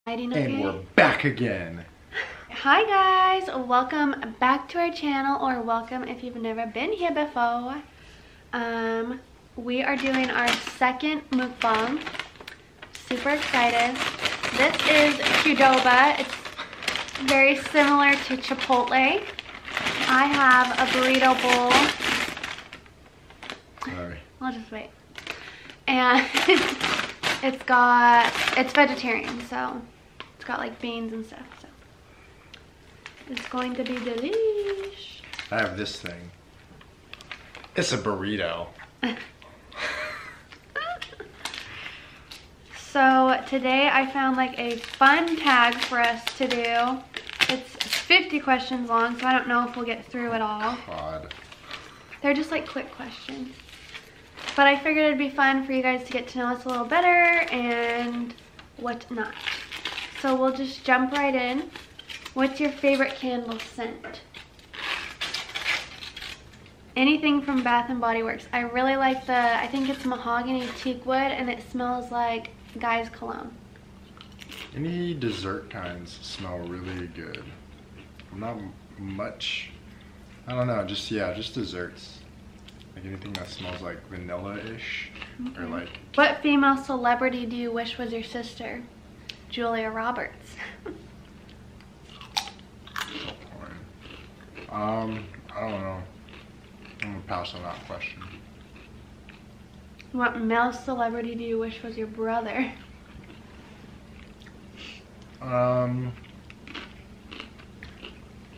And we're back again. Hi guys, welcome back to our channel, or welcome if you've never been here before. We are doing our second mukbang. Super excited. This is QDOBA. It's very similar to Chipotle. I have a burrito bowl. Sorry. I'll just wait. And it's vegetarian, so it's got like beans and stuff. So it's going to be delish. I have this thing. It's a burrito. So today I found like a fun tag for us to do. It's 50 questions long, so I don't know if we'll get through it all. God. They're just like quick questions. But I figured it'd be fun for you guys to get to know us a little better and whatnot. So we'll just jump right in. What's your favorite candle scent? Anything from Bath and Body Works. I really like I think it's mahogany teak wood, and it smells like Guy's cologne. Any dessert kinds smell really good. Not much. I don't know. Just desserts. Like anything that smells like vanilla-ish, or like. What female celebrity do you wish was your sister? Julia Roberts. So boring. I don't know. I'm gonna pass on that question. What male celebrity do you wish was your brother? I'm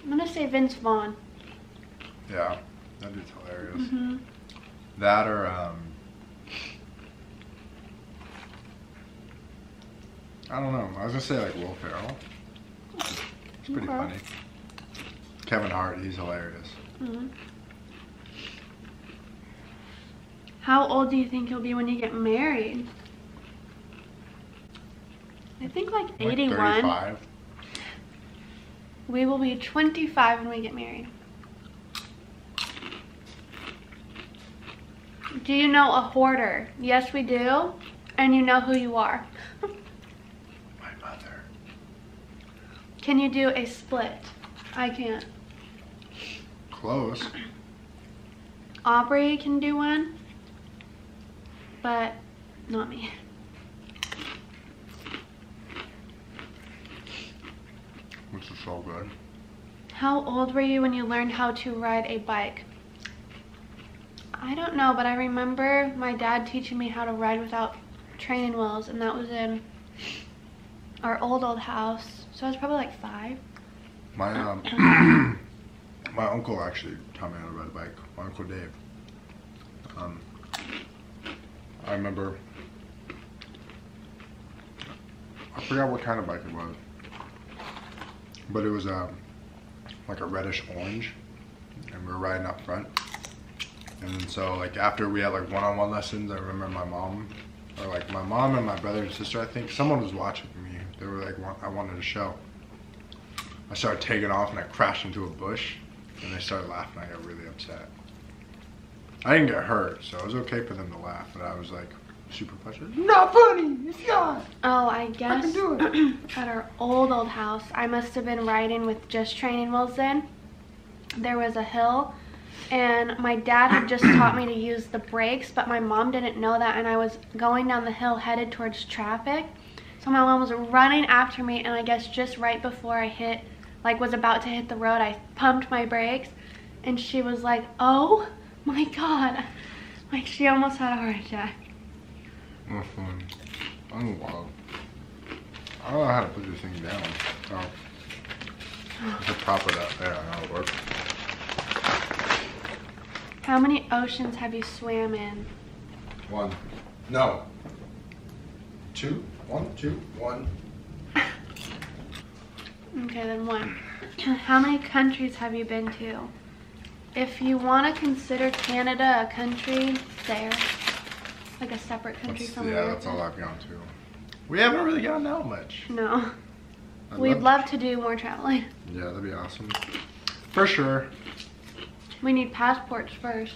gonna say Vince Vaughn. Yeah, that'd be hilarious. That or I don't know. I was gonna say like Will Ferrell. It's pretty funny. Kevin Hart, he's hilarious. How old do you think you'll be when you get married? I think like 81. 35. We will be 25 when we get married. Do you know a hoarder? Yes, we do. And you know who you are. My mother. Can you do a split? I can't. Close. Aubrey can do one, but not me. Which is so good. How old were you when you learned how to ride a bike? I don't know, but I remember my dad teaching me how to ride without training wheels, and that was in our old house. So I was probably like 5. My my uncle actually taught me how to ride a bike. My Uncle Dave. I remember. I forgot what kind of bike it was, but it was like a reddish orange, and we were riding up front. And then so like after we had like one-on-one lessons, I remember my mom and my brother and sister, I think someone was watching me. They were like, I wanted to show. I started taking off and I crashed into a bush, and they started laughing. I got really upset. I didn't get hurt, so it was okay for them to laugh, but I was like super frustrated. Not funny, it's not. Oh, I guess I can do it. at our old house, I must have been riding with just training wheels then. There was a hill, and my dad had just taught me to use the brakes, but my mom didn't know that, and I was going down the hill headed towards traffic. So my mom was running after me, and I guess just right before I was about to hit the road, I pumped my brakes, and she was like, "Oh my God." Like she almost had a heart attack. I'm wild. I don't know how to put this thing down. Oh. To prop it up there, I know how it works. How many oceans have you swam in? 1. No. 2. 1, 2, 1. Okay, then 1. How many countries have you been to? If you want to consider Canada a country, there. Like a separate country from Yeah, that's all I've gone to. We haven't really gone out much. No. We'd love to do more traveling. Yeah, that'd be awesome. For sure. We need passports first.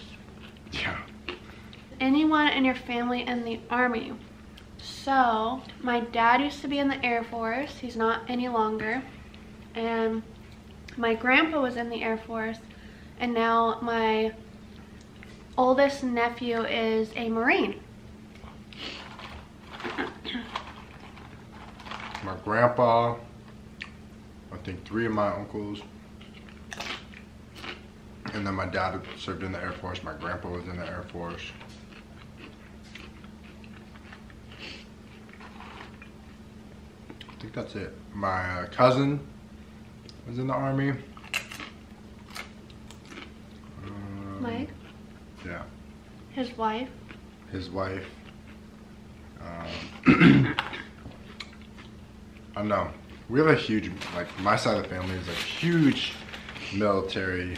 Yeah. Anyone in your family in the Army? So, my dad used to be in the Air Force. He's not any longer. And my grandpa was in the Air Force. And now my oldest nephew is a Marine. My grandpa, I think 3 of my uncles, and then my dad served in the Air Force. My grandpa was in the Air Force. I think that's it. My cousin was in the Army. Mike? Yeah. His wife? His wife. I don't know. We have a huge, like, my side of the family is a huge military.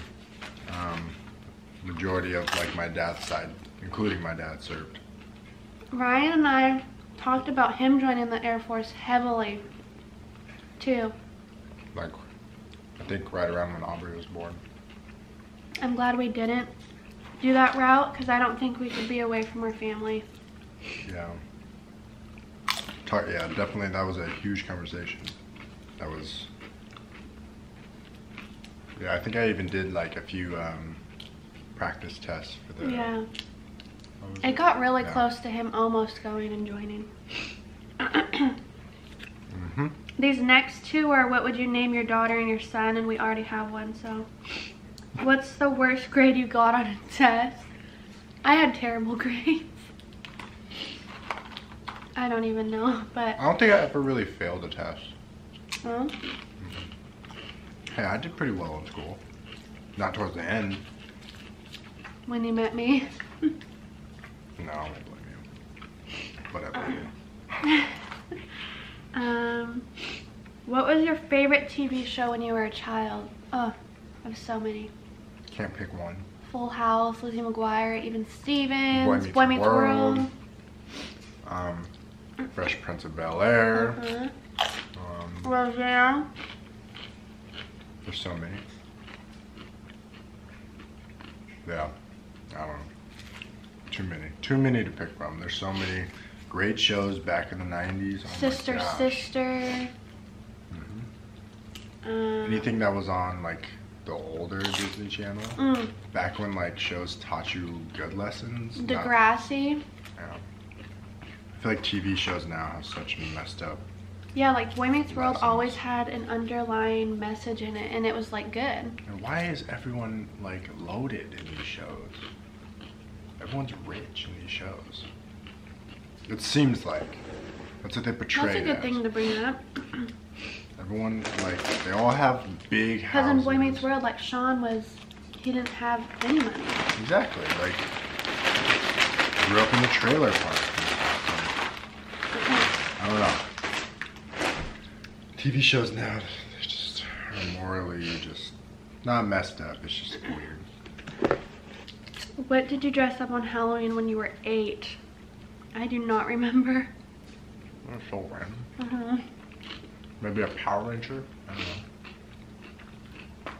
Majority of, like, my dad's side, including my dad, served. Ryan and I talked about him joining the Air Force heavily, too. Like, I think right around when Aubrey was born. I'm glad we didn't do that route, because I don't think we could be away from our family. Yeah. Yeah, definitely that was a huge conversation. That was, yeah, I think I even did like a few practice tests for the. Yeah. It got really close to him almost going and joining. These next two are what would you name your daughter and your son, and we already have one, so. What's the worst grade you got on a test? I had terrible grades. I don't even know, but. I don't think I ever really failed a test. Well. Hey, I did pretty well in school. Not towards the end. When you met me. No, I don't blame you. Whatever. What was your favorite TV show when you were a child? Oh, I have so many. Can't pick one. Full House, Lizzie McGuire, Even Stevens, Boy Meets World. Fresh Prince of Bel-Air. Roseanne. There's so many. Yeah, I don't know. Too many. Too many to pick from. There's so many great shows back in the 90s. Oh Sister, Sister. Anything that was on like the older Disney Channel. Back when like shows taught you good lessons. Degrassi. Yeah. I feel like TV shows now have such messed up. Yeah, like Boy Meets World lessons. always had an underlying message in it, and it was like good. And why is everyone like loaded in these shows? Everyone's rich in these shows. It seems like that's what they portray. That's a good thing to bring up. Everyone, like, they all have big houses. Because in Boy Meets World, like Sean he didn't have any money. Exactly, like, grew up in the trailer park. I don't know. TV shows now, they just are morally just not messed up. It's just weird. What did you dress up on Halloween when you were 8? I do not remember. That's so random. Maybe a Power Ranger? I don't know.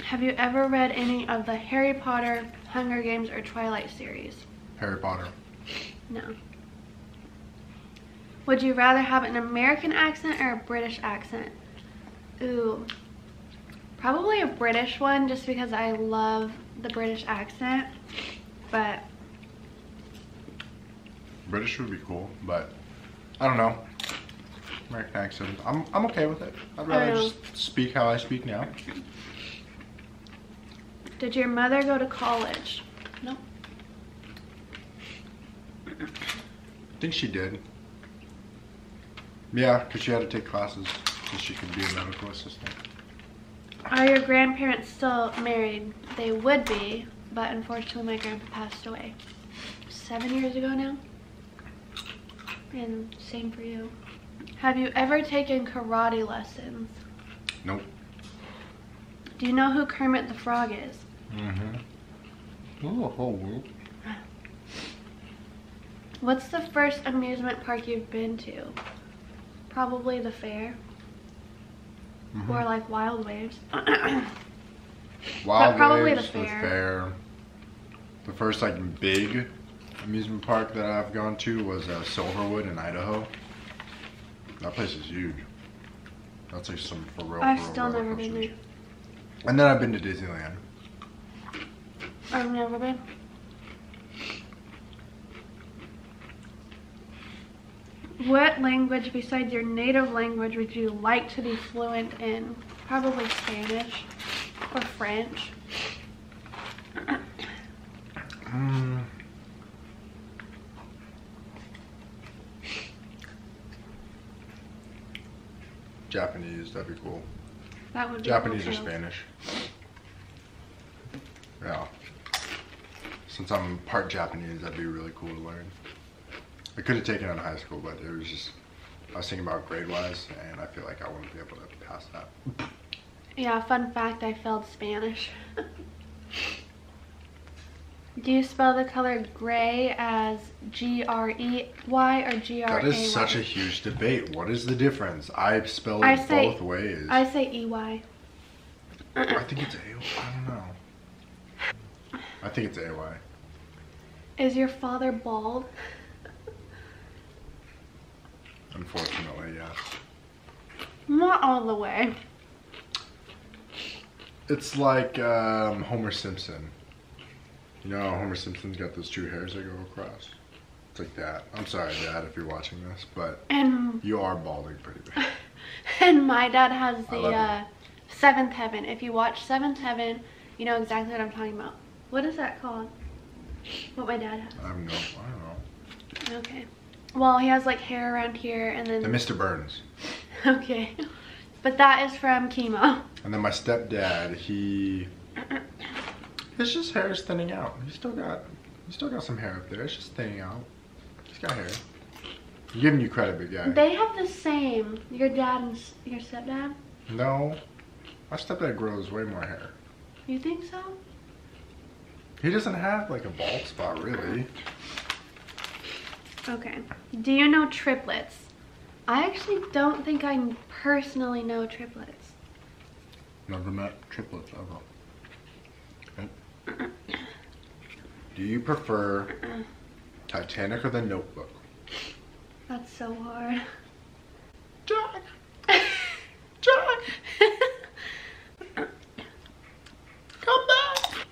Have you ever read any of the Harry Potter, Hunger Games, or Twilight series? Harry Potter. No. Would you rather have an American accent or a British accent? Ooh. Probably a British one, just because I love the British accent. But British would be cool, but I don't know. American accent. I'm okay with it. I'd rather just speak how I speak now. Did your mother go to college? Nope. I think she did. Yeah, because she had to take classes so she could be a medical assistant. Are your grandparents still married? They would be, but unfortunately my grandpa passed away 7 years ago now. And same for you. Have you ever taken karate lessons? Nope. Do you know who Kermit the Frog is? Ooh, a whole whoop. What's the first amusement park you've been to? Probably the fair. Or like Wild Waves. Wild probably Waves, the fair. The first like big amusement park that I've gone to was Silverwood in Idaho. That place is huge. That's like some for real. I've still never been there. And then I've been to Disneyland. I've never been. What language besides your native language would you like to be fluent in? Probably Spanish or French. Japanese, that'd be cool. That would be Japanese cool or too. Spanish. Yeah. Since I'm part Japanese, that'd be really cool to learn. I could have taken it in high school, but it was just, I was thinking about grade-wise, and I feel like I wouldn't be able to pass that. Yeah, fun fact, I failed Spanish. Do you spell the color gray as G-R-E-Y or G-R-A-Y? That is such a huge debate. What is the difference? I spell it both ways. I say E-Y. I think it's A. I don't know. I think it's A-Y. Is your father bald? Unfortunately, yes. Not all the way. It's like Homer Simpson. You know how Homer Simpson's got those two hairs that go across? It's like that. I'm sorry, Dad, if you're watching this, but you are balding pretty bad. And my dad has the Seventh Heaven. If you watch Seventh Heaven, you know exactly what I'm talking about. What is that called? What my dad has? I don't know. Okay. Well, he has like hair around here and then... The Mr. Burns. Okay. But that is from chemo. And then my stepdad, his just hair is thinning out. He's still got some hair up there. It's just thinning out. He's got hair. I'm giving you credit, big guy. They have the same. Your dad and your stepdad? No. My stepdad grows way more hair. You think so? He doesn't have like a bald spot, really. Okay. Do you know triplets? I actually don't think I personally know triplets. Never met triplets ever. Okay. Do you prefer Titanic or The Notebook? That's so hard. Jack! Jack! Come back!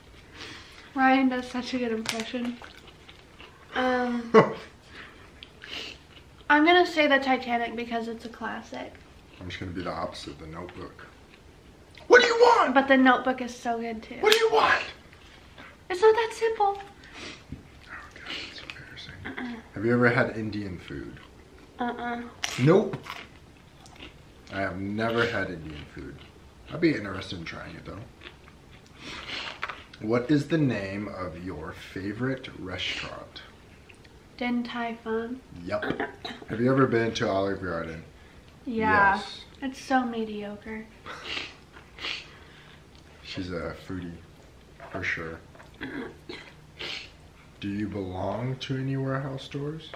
Ryan does such a good impression. I'm gonna say the Titanic because it's a classic. I'm just gonna be the opposite, The Notebook. What do you want? But The Notebook is so good too. What do you want? It's not that simple. Oh god, that's embarrassing. Have you ever had Indian food? Nope. I have never had Indian food. I'd be interested in trying it though. What is the name of your favorite restaurant? Din Tai Fung. Yep. Have you ever been to Olive Garden? Yeah. Yes. It's so mediocre. She's a foodie, for sure. Do you belong to any warehouse stores?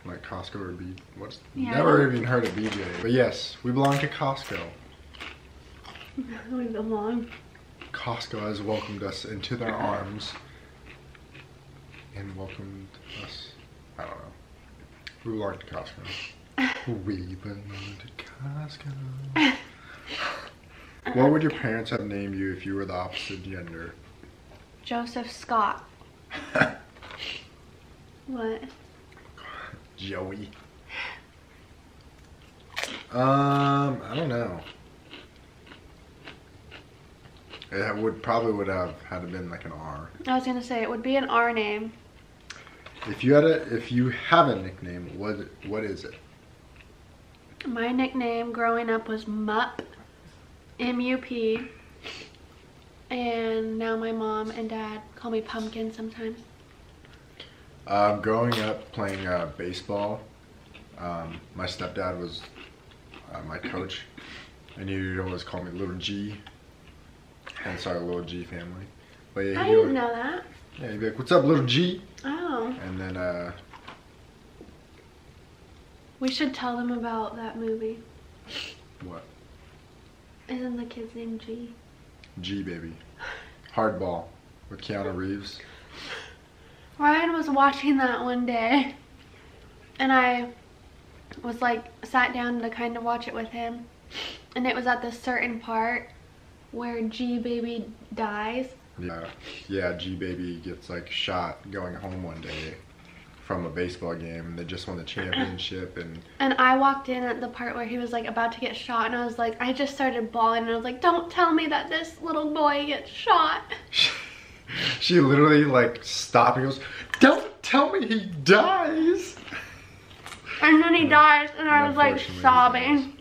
Like Costco or B? What's? Yeah, Never even heard of BJ. But yes, we belong to Costco. We belong. Costco has welcomed us into their arms. And welcomed us. I don't know. We belong to Costco. We belong to Costco. What would your parents have named you if you were the opposite gender? Joseph Scott. What? Joey. I don't know. It would have had to been like an R. I was gonna say it would be an R name. If you have a nickname, what is it? My nickname growing up was Mup, M-U-P, and now my mom and dad call me Pumpkin sometimes. Growing up playing baseball, my stepdad was my coach, and he would always call me Little G, hence our Little G family. But yeah, I didn't know that. Yeah, he'd be like, "What's up, Little G?" Oh. And then We should tell them about that movie. what? Isn't the kid's name G? G, baby. Hardball with Keanu Reeves. Ryan was watching that one day, and I was like sat down to kind of watch it with him, and it was at this certain part where G Baby dies. Yeah, G Baby gets like shot going home one day from a baseball game, and they just won the championship. And I walked in at the part where he was like about to get shot, and I was like, I just started bawling, and I was like, don't tell me that this little boy gets shot. She literally like stopped and goes, don't tell me he dies. And then he dies, and I was like sobbing.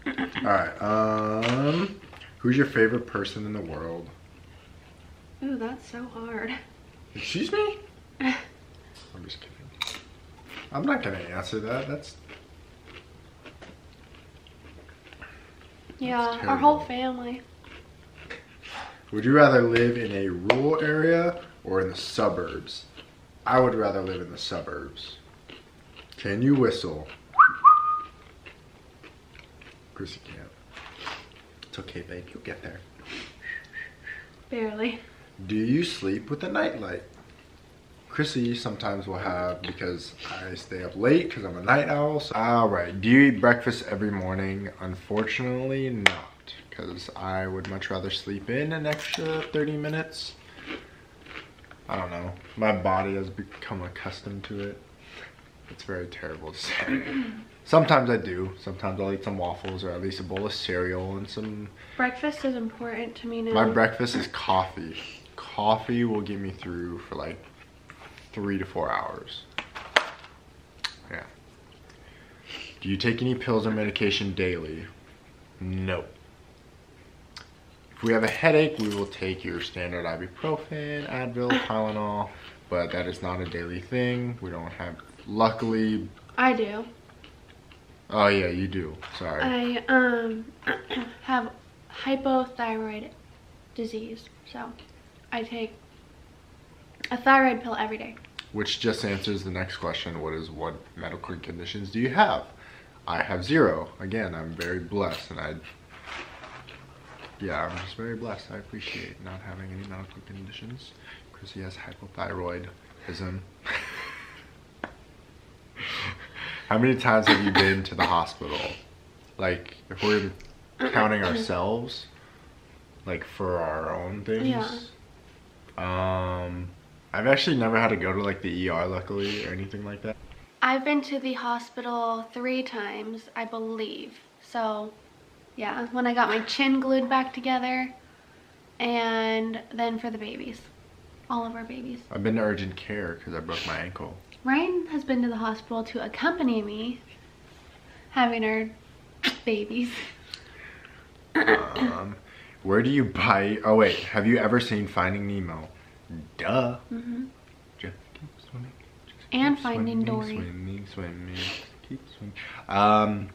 Alright, who's your favorite person in the world? Ooh, that's so hard. Excuse me? I'm just kidding. I'm not gonna answer that. That's our whole family. Would you rather live in a rural area or in the suburbs? I would rather live in the suburbs. Can you whistle? Chrissy can't. It's okay, babe. You'll get there. Barely. Do you sleep with a nightlight? Chrissy sometimes will have, because I stay up late because I'm a night owl. So. Alright, do you eat breakfast every morning? Unfortunately not, because I would much rather sleep in an extra 30 minutes. I don't know. My body has become accustomed to it. It's very terrible to say. Sometimes I do. Sometimes I'll eat some waffles or at least a bowl of cereal and some... Breakfast is important to me now. My breakfast is coffee. Coffee will get me through for like 3 to 4 hours. Yeah. Do you take any pills or medication daily? No. If we have a headache, we will take your standard ibuprofen, Advil, Tylenol, but that is not a daily thing. We don't have, luckily. I do. Oh yeah, you do. Sorry. I have hypothyroid disease, so I take a thyroid pill every day. Which just answers the next question. What medical conditions do you have? I have 0. Again, I'm very blessed, and I'm just very blessed. I appreciate not having any medical conditions. Chrissy has hypothyroidism. How many times have you been to the hospital? Like, if we're counting ourselves, like for our own things. Yeah. I've actually never had to go to like the ER, luckily, or anything like that. I've been to the hospital 3 times, I believe. So, yeah, when I got my chin glued back together, and then for the babies, all of our babies. I've been to urgent care because I broke my ankle. Ryan has been to the hospital to accompany me having our babies. Where do you buy... Oh wait, have you ever seen Finding Nemo? Duh. Mm-hmm. Just keep swimming. And Finding Dory. Swimming, keep swimming.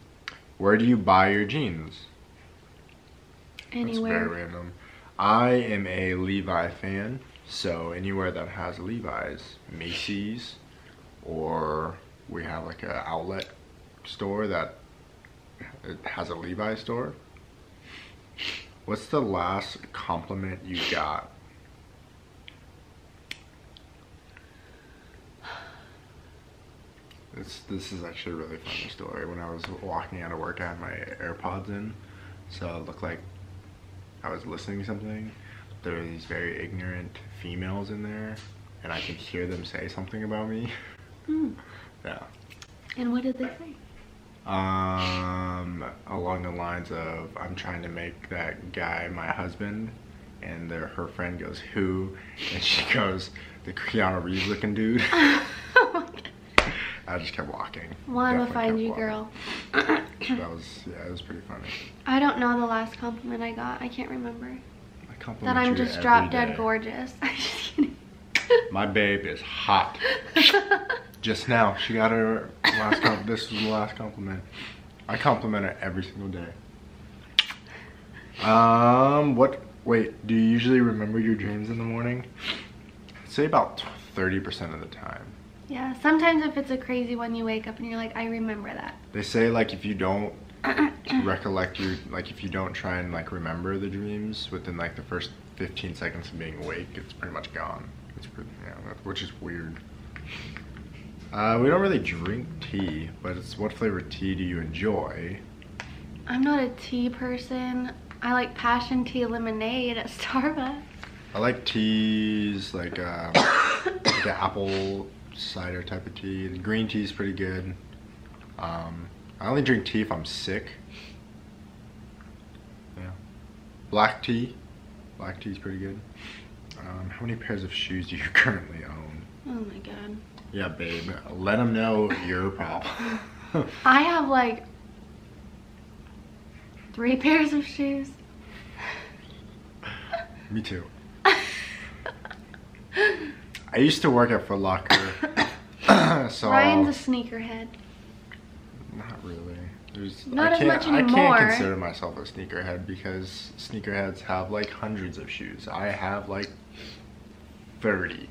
Where do you buy your jeans? Anywhere. That's very random. I am a Levi fan, so anywhere that has Levi's, Macy's, or we have like an outlet store that has a Levi store. What's the last compliment you got? This is actually a really funny story. When I was walking out of work, I had my AirPods in, so it looked like I was listening to something. There were these very ignorant females in there, and I could hear them say something about me. Mm. Yeah. And what did they say? Along the lines of, I'm trying to make that guy my husband, and her friend goes, who? And she goes, the Keanu Reeves looking dude. I just kept walking. Well, I'm gonna find you, girl. That was, yeah, it was pretty funny. I don't know the last compliment I got. I can't remember. I compliment that I'm just drop dead gorgeous. I'm just kidding. My babe is hot. Just now, she got her last compliment. This was the last compliment. I compliment her every single day. Wait, do you usually remember your dreams in the morning? I'd say about 30% of the time. Yeah, sometimes if it's a crazy one, you wake up and you're like, I remember that. They say like if you don't recollect if you don't try and like remember the dreams within like the first 15 seconds of being awake, it's pretty much gone. It's pretty, yeah, which is weird. We don't really drink tea, but it's what flavor tea do you enjoy? I'm not a tea person. I like passion tea lemonade at Starbucks. I like teas like like an apple cider type of tea. The green tea is pretty good. I only drink tea if I'm sick. Yeah. Black tea. Black tea is pretty good. How many pairs of shoes do you currently own? Oh my god. Yeah, babe. Let them know your problem. I have like 3 pairs of shoes. Me too. I used to work at Foot Locker, so Ryan's a sneakerhead. not really. Not as much I anymore. can't consider myself a sneakerhead because sneakerheads have like hundreds of shoes. I have like 30.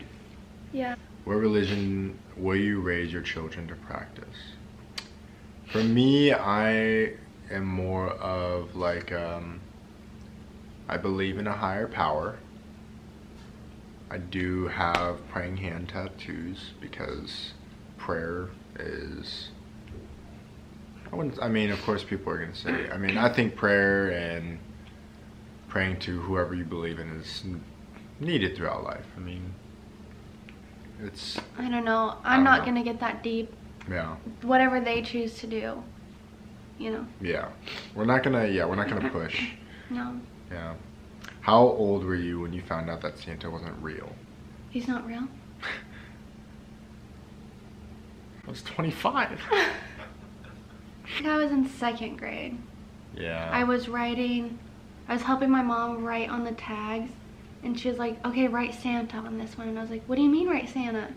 Yeah. What religion will you raise your children to practice? For me, I am more of like, I believe in a higher power. I do have praying hand tattoos because prayer is, I mean, of course people are going to say, I mean, I think prayer and praying to whoever you believe in is needed throughout life. I mean, it's, I don't know. I'm not gonna get that deep. yeah. Whatever they choose to do, you know. Yeah. We're not gonna push. No. Yeah. How old were you when you found out that Santa wasn't real? He's not real. I was 25. I think I was in 2nd grade. Yeah. I was helping my mom write on the tags, and she was like, okay, write Santa on this one. And I was like, what do you mean write Santa?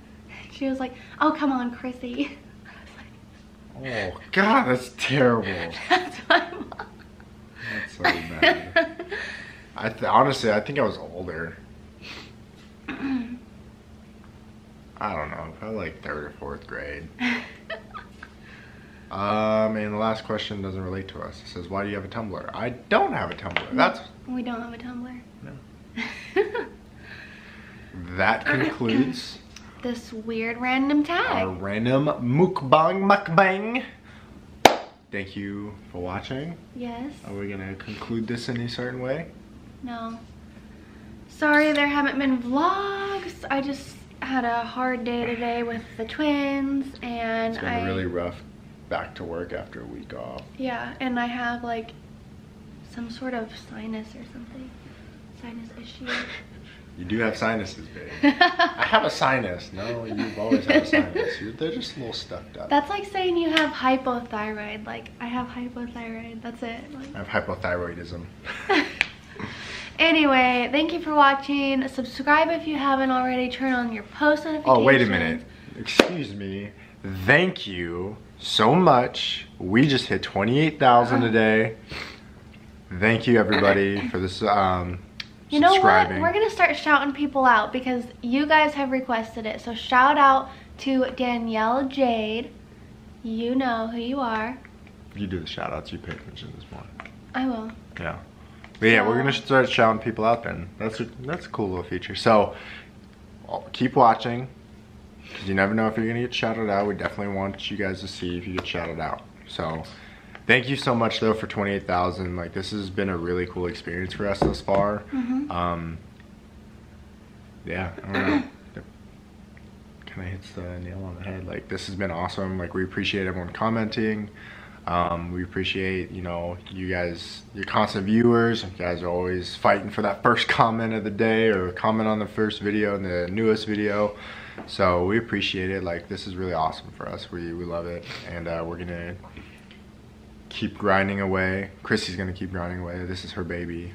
She was like, oh, come on, Chrissy. I was like, Oh, God, that's terrible. that's my mom. That's so bad. Honestly, I think I was older. I don't know, probably like 3rd or 4th grade. And the last question doesn't relate to us. It says, why do you have a Tumblr? I don't have a Tumblr. We don't have a Tumblr. No. That concludes this weird random tag. our random mukbang. Thank you for watching. Yes. Are we gonna conclude this in a certain way? No. Sorry there haven't been vlogs. I just had a hard day today with the twins, and It's been really rough back to work after a week off. Yeah, and I have like some sort of sinus or something. Sinus issue. You do have sinuses, babe. I have a sinus. No, you've always had a sinus. They're just a little stuffed up. That's like saying you have hypothyroid. Like, I have hypothyroid. That's it. Like. I have hypothyroidism. Anyway, thank you for watching. Subscribe if you haven't already. Turn on your post notifications. Oh, wait a minute. Excuse me. Thank you so much. We just hit 28,000 today. Thank you, everybody, for this. You know what? Subscribing. We're gonna start shouting people out because you guys have requested it. So shout out to Danielle Jade. You know who you are. You do the shout outs. You pay attention this morning. I will. Yeah. But yeah, we're gonna start shouting people out then. That's a cool little feature. So keep watching, because you never know if you're gonna get shouted out. We definitely want you guys to see if you get shouted out. So thank you so much though for 28,000. Like, this has been a really cool experience for us thus far. Yeah, I don't know. Kind of hits the nail on the head. Like, this has been awesome. Like, we appreciate everyone commenting. We appreciate, you know, you guys, your constant viewers. You guys are always fighting for that first comment of the day or comment on the first video and the newest video. So we appreciate it. Like, this is really awesome for us. We love it, and we're gonna keep grinding away. Chrissy's gonna keep grinding away. This is her baby.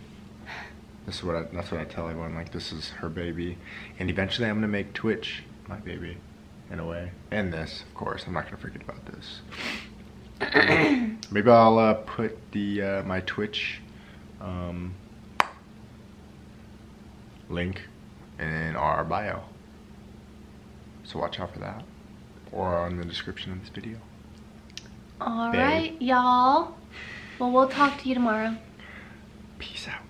That's what I tell everyone. Like, this is her baby, and eventually I'm gonna make Twitch my baby, in a way. And this, of course, I'm not gonna forget about this. Maybe I'll put the my Twitch link in our bio. So watch out for that, or on the description of this video. All right, y'all. Well, we'll talk to you tomorrow. Peace out.